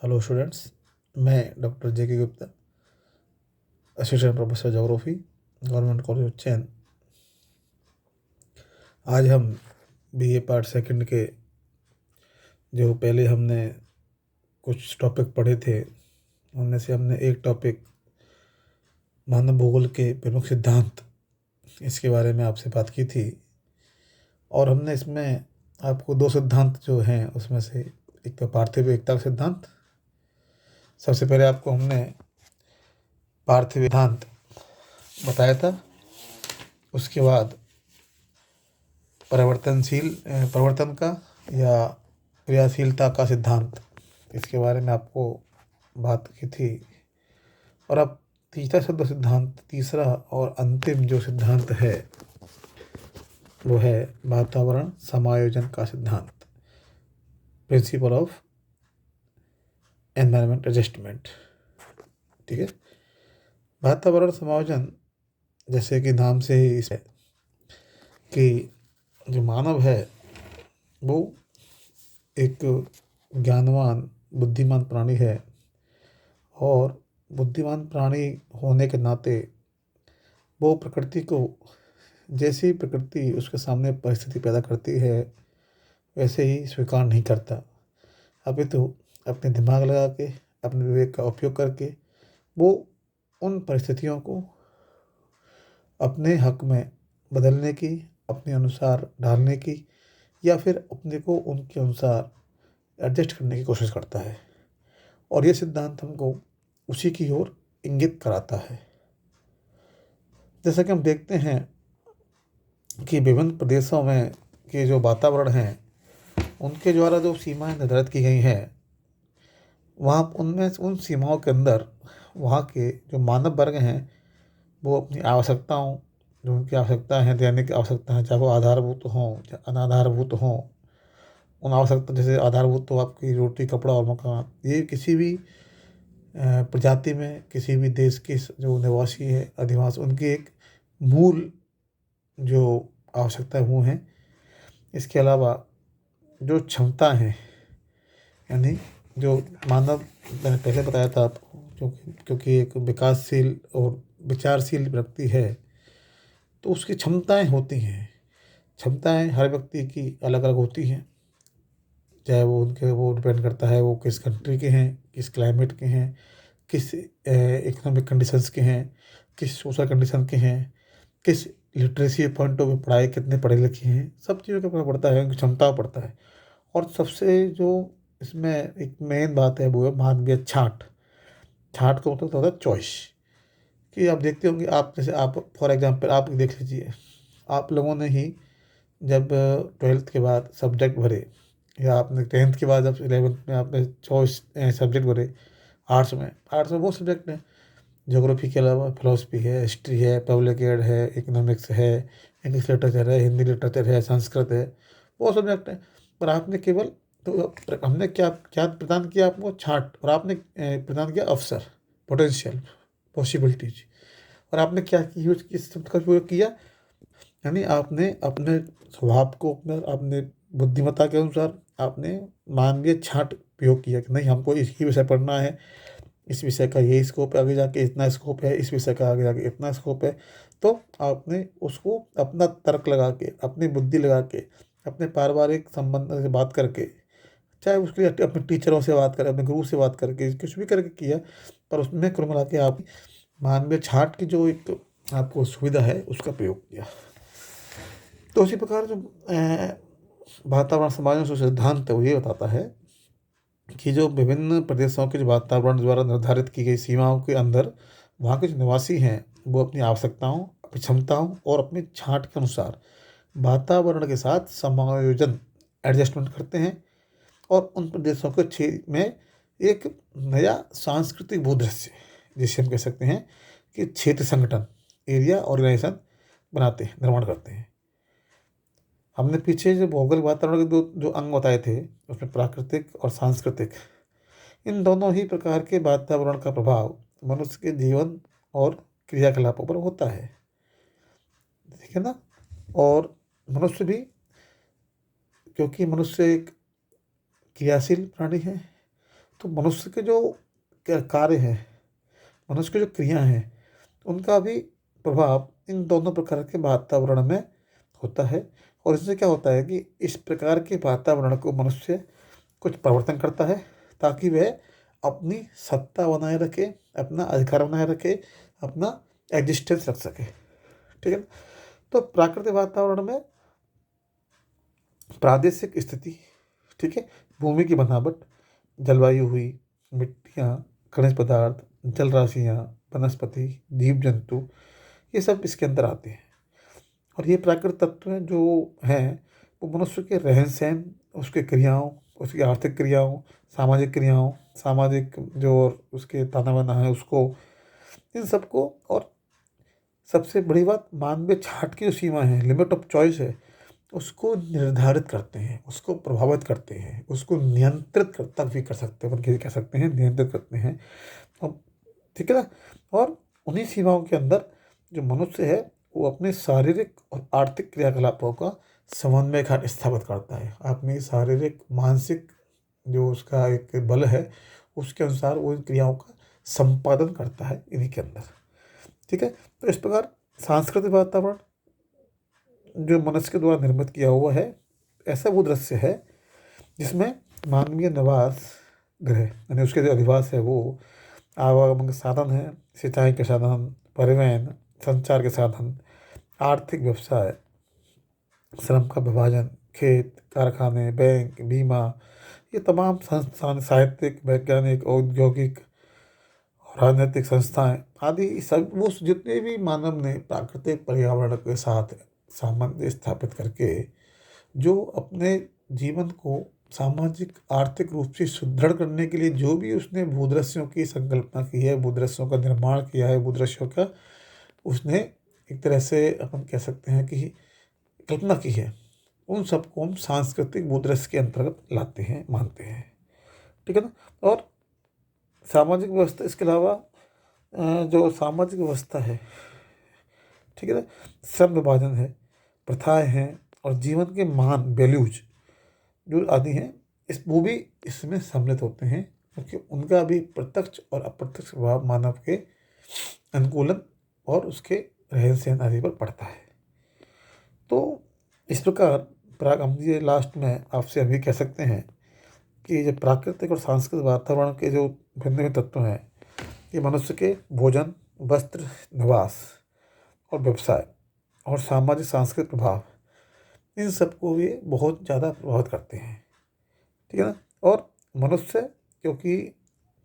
Hello students. मैं doctor J K. Gupta, assistant professor geography, government college Ujjain. आज हम बीए पार्ट सेकंड के जो पहले हमने कुछ टॉपिक पढ़े थे उनमें से हमने एक टॉपिक मानव भूगोल के प्रमुख सिद्धांत, इसके बारे में आपसे बात की थी। और हमने इसमें आपको दो सिद्धांत जो हैं उसमें से एक तो पार्थिव एकता का सिद्धांत, सबसे पहले आपको हमने पार्थिव सिद्धांत बताया था। उसके बाद परिवर्तन का या क्रियाशीलता का सिद्धांत, इसके बारे में आपको बात की थी। और अब तीसरा और अंतिम जो सिद्धांत है वो है वातावरण समायोजन का सिद्धांत, प्रिंसिपल ऑफ एनवायरनमेंट एडजस्टमेंट। ठीक है। वातावरण समायोजन, जैसे कि नाम से ही इस है कि जो मानव है वो एक ज्ञानवान बुद्धिमान प्राणी है, और बुद्धिमान प्राणी होने के नाते वो प्रकृति को, जैसी प्रकृति उसके सामने परिस्थिति पैदा करती है वैसे ही स्वीकार नहीं करता, अपितु अपने दिमाग लगा के, अपने विवेक का उपयोग करके वो उन परिस्थितियों को अपने हक में बदलने की, अपने अनुसार ढालने की, या फिर अपने को उनके अनुसार एडजस्ट करने की कोशिश करता है। और ये सिद्धांत हमको उसी की ओर इंगित कराता है। जैसा कि हम देखते हैं कि विभिन्न प्रदेशों में के जो वातावरण हैं उनके द्वारा जो सीमाएं निर्धारित की गई हैं, वहाँ उनमें उन सीमाओं के अंदर वहाँ के जो मानव वर्ग हैं वो अपनी आवश्यकताओं, जो उनकी आवश्यकताएं हैं, दैनिक आवश्यकता हैं, चाहे वो आधारभूत हों चाहे अनाधारभूत हों, उन आवश्यकता जैसे आधारभूत तो आपकी रोटी, कपड़ा और मकान, ये किसी भी प्रजाति में, किसी भी देश के जो निवासी है, अधिवासी, उनकी एक मूल जो आवश्यकताएं वो हैं। इसके अलावा जो क्षमता है, यानी जो मानव, मैंने पहले बताया था आपको, क्योंकि एक विकासशील और विचारशील व्यक्ति है तो उसकी क्षमताएं होती हैं। क्षमताएं हर व्यक्ति की अलग अलग होती हैं, चाहे वो डिपेंड करता है वो किस कंट्री के हैं, किस क्लाइमेट के हैं, किस इकोनॉमिक कंडीशंस के हैं, किस सोशल कंडीशन के हैं, किस लिटरेसी पॉइंट ऑफ व्यू, पढ़ाई कितने पढ़े लिखे हैं, सब चीज़ों का फर्क पड़ता है, उनकी क्षमता पड़ता है। और सबसे जो इसमें एक मेन बात है वो है मानवीय छाट। छाट का मतलब होता है चॉइस। कि आप देखते होंगे, आप जैसे आप फॉर एग्जांपल आप देख लीजिए, आप लोगों ने ही जब 12th के बाद सब्जेक्ट भरे, या आपने 10th के बाद जब 11th में आपने चॉइस सब्जेक्ट भरे, आर्ट्स में वो सब्जेक्ट हैं, ज्योग्राफी के अलावा फिलोसफी है, हिस्ट्री है, पब्लिक एड है, इकोनॉमिक्स है, इंग्लिश लिटरेचर है, हिंदी लिटरेचर है, संस्कृत है, वो सब्जेक्ट है। पर आपने केवल, तो हमने क्या क्या प्रदान किया आपको? छाट। और आपने प्रदान किया अवसर, पोटेंशियल, पॉसिबिलिटीज। और आपने क्या यूज, किस शब्द का उपयोग किया? यानी आपने अपने स्वभाव को, अपने बुद्धिमत्ता के अनुसार आपने मानवीय छाट उपयोग किया कि नहीं, हमको इसी विषय पढ़ना है, इस विषय का ये स्कोप है, आगे जाके इतना स्कोप है, इस विषय का आगे जाके इतना स्कोप है। तो आपने उसको अपना तर्क लगा के, अपनी बुद्धि लगा के, अपने पारिवारिक संबंध से बात करके, चाहे उसके लिए अपने टीचरों से बात करें, अपने गुरु से बात करके, कुछ भी करके किया, पर उसमें कुल मिला के आप मानवीय छाट की जो एक आपको सुविधा है उसका प्रयोग किया। तो उसी प्रकार जो वातावरण समाज जो सिद्धांत है वो ये बताता है कि जो विभिन्न प्रदेशों के जो वातावरण द्वारा निर्धारित की गई सीमाओं के अंदर वहाँ के जो निवासी हैं वो अपनी आवश्यकताओं, अपनी क्षमताओं और अपनी छांट के अनुसार वातावरण के साथ समायोजन, एडजस्टमेंट करते हैं, और उन प्रदेशों के क्षेत्र में एक नया सांस्कृतिक भूदृश्य, जिसे हम कह सकते हैं कि क्षेत्र संगठन, एरिया ऑर्गेनाइजेशन बनाते हैं, निर्माण करते हैं। हमने पीछे जो भौगोलिक वातावरण के दो जो अंग बताए थे, उसमें प्राकृतिक और सांस्कृतिक, इन दोनों ही प्रकार के वातावरण का प्रभाव मनुष्य के जीवन और क्रियाकलापों पर होता है। ठीक है ना? और मनुष्य भी, क्योंकि मनुष्य एक क्रियाशील प्राणी है, तो मनुष्य के जो कार्य हैं, मनुष्य की जो क्रिया हैं, उनका भी प्रभाव इन दोनों प्रकार के वातावरण में होता है। और इससे क्या होता है कि इस प्रकार के वातावरण को मनुष्य कुछ परिवर्तन करता है ताकि वह अपनी सत्ता बनाए रखे, अपना अधिकार बनाए रखे, अपना एग्जिस्टेंस रख सके। ठीक है ना? तो प्राकृतिक वातावरण में प्रादेशिक स्थिति, ठीक है, भूमि की बनावट, जलवायु हुई, मिट्टियाँ, खनिज पदार्थ, जल राशियाँ, वनस्पति, जीव जंतु, ये सब इसके अंदर आते हैं। और ये प्राकृतिक तत्व हैं जो हैं वो मनुष्य के रहन सहन, उसके क्रियाओं, उसकी आर्थिक क्रियाओं, सामाजिक क्रियाओं, सामाजिक जो उसके ताना बाना है उसको, इन सबको, और सबसे बड़ी बात मानवीय छाट की जो सीमा है, लिमिट ऑफ चॉइस है, उसको निर्धारित करते हैं, उसको प्रभावित करते हैं, उसको नियंत्रित कर तक भी कर सकते हैं, बल्कि कह सकते हैं नियंत्रित करते हैं। अब ठीक है ना? और उन्हीं सीमाओं के अंदर जो मनुष्य है वो अपने शारीरिक और आर्थिक क्रियाकलापों का समन्वय स्थापित करता है। अपनी शारीरिक मानसिक जो उसका एक बल है उसके अनुसार वो इन क्रियाओं का संपादन करता है इन्हीं के अंदर। ठीक है? तो इस प्रकार सांस्कृतिक वातावरण जो मनुष्य के द्वारा निर्मित किया हुआ है, ऐसा वो दृश्य है जिसमें मानवीय निवास गृह यानी उसके जो अधिवास है वो आवागमन के साधन है, सिंचाई के साधन, परिवहन, संचार के साधन, आर्थिक व्यवसाय, श्रम का विभाजन, खेत, कारखाने, बैंक, बीमा, ये तमाम संस्थान, साहित्यिक, वैज्ञानिक, औद्योगिक और राजनीतिक संस्थाएं आदि सब वो जितने भी मानव ने प्राकृतिक पर्यावरण के साथ सामंजस्य स्थापित करके जो अपने जीवन को सामाजिक आर्थिक रूप से सुदृढ़ करने के लिए जो भी उसने भूदृश्यों की संकल्पना की है, भूदृश्यों का निर्माण किया है, भूदृश्यों का उसने एक तरह से अपन कह सकते हैं कि कल्पना की है, उन सबको हम सांस्कृतिक भूदृश्य के अंतर्गत लाते हैं, मानते हैं। ठीक है ना? और सामाजिक व्यवस्था, इसके अलावा जो सामाजिक व्यवस्था है, ठीक है ना, श्रम विभाजन है, प्रथाएं हैं और जीवन के मान, वैल्यूज जो आदि हैं, इस वो भी इसमें सम्मिलित होते हैं क्योंकि उनका भी प्रत्यक्ष और अप्रत्यक्ष प्रभाव मानव के अनुकूलन और उसके रहन सहन आदि पर पड़ता है। तो इस प्रकार हम ये लास्ट में आपसे अभी कह सकते हैं कि जो प्राकृतिक और सांस्कृतिक वातावरण के जो भिन्न भिन्न तत्व हैं, ये मनुष्य के भोजन, वस्त्र, निवास और व्यवसाय और सामाजिक सांस्कृतिक प्रभाव, इन सबको भी बहुत ज़्यादा प्रभावित करते हैं। ठीक है ना? और मनुष्य, क्योंकि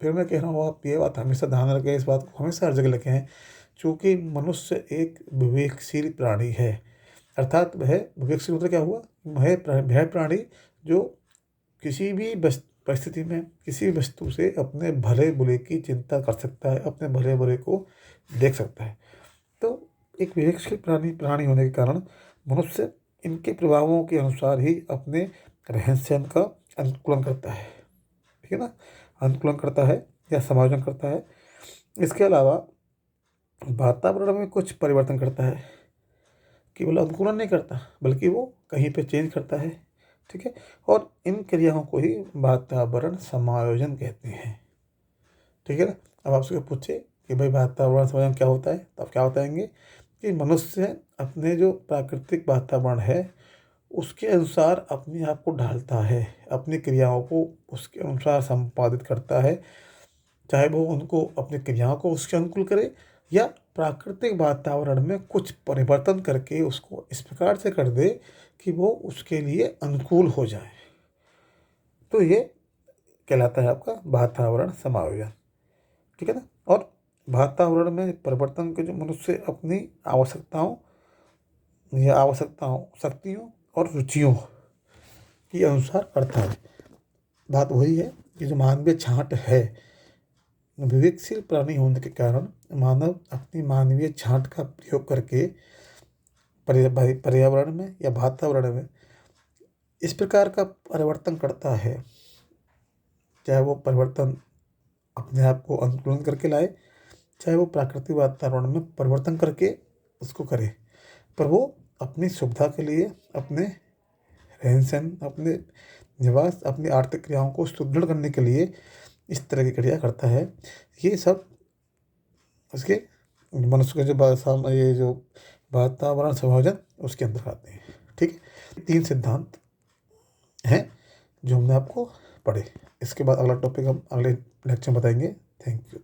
फिर मैं कह रहा हूँ आप ये बात हमेशा ध्यान रखें, इस बात को हमेशा हर जगह लिखें, चूँकि मनुष्य एक विवेकशील प्राणी है। अर्थात वह विवेकशील मतलब क्या हुआ? वह प्राणी जो किसी भी परिस्थिति में किसी भी वस्तु से अपने भले बुरे की चिंता कर सकता है, अपने भले बुरे को देख सकता है। तो एक विवेकशील प्राणी होने के कारण मनुष्य इनके प्रभावों के अनुसार ही अपने रहन सहन का अनुकूलन करता है। ठीक है ना? अनुकूलन करता है या समायोजन करता है। इसके अलावा वातावरण में कुछ परिवर्तन करता है, केवल अनुकूलन नहीं करता बल्कि वो कहीं पे चेंज करता है। ठीक है? और इन क्रियाओं को ही वातावरण समायोजन कहते हैं। ठीक है ना? अब आपसे पूछे कि भाई वातावरण समायोजन क्या होता है, तो आप क्या बताएंगे कि मनुष्य अपने जो प्राकृतिक वातावरण है उसके अनुसार अपने आप को ढालता है, अपनी क्रियाओं को उसके अनुसार संपादित करता है, चाहे वो उनको अपनी क्रियाओं को उसके अनुकूल करे या प्राकृतिक वातावरण में कुछ परिवर्तन करके उसको इस प्रकार से कर दे कि वो उसके लिए अनुकूल हो जाए। तो ये कहलाता है आपका वातावरण समायोजन। ठीक है ना? और वातावरण में परिवर्तन के जो मनुष्य अपनी आवश्यकताओं, शक्तियों और रुचियों के अनुसार करता है। बात वही है कि जो मानवीय छांट है, विवेकशील प्राणी होने के कारण मानव अपनी मानवीय छांट का प्रयोग करके पर्यावरण में या वातावरण में इस प्रकार का परिवर्तन करता है, चाहे वो परिवर्तन अपने आप को अनुकूलन करके लाए, चाहे वो प्राकृतिक वातावरण में परिवर्तन करके उसको करे, पर वो अपनी सुविधा के लिए, अपने रहन सहन, अपने निवास, अपनी आर्थिक क्रियाओं को सुदृढ़ करने के लिए इस तरह की क्रिया करता है। ये सब उसके मनुष्य के जो ये जो वातावरण संयोजन उसके अंदर आते हैं। ठीक है, 3 सिद्धांत हैं जो हमने आपको पढ़े। इसके बाद अगला टॉपिक हम अगले लेक्चर में बताएंगे। Thank you.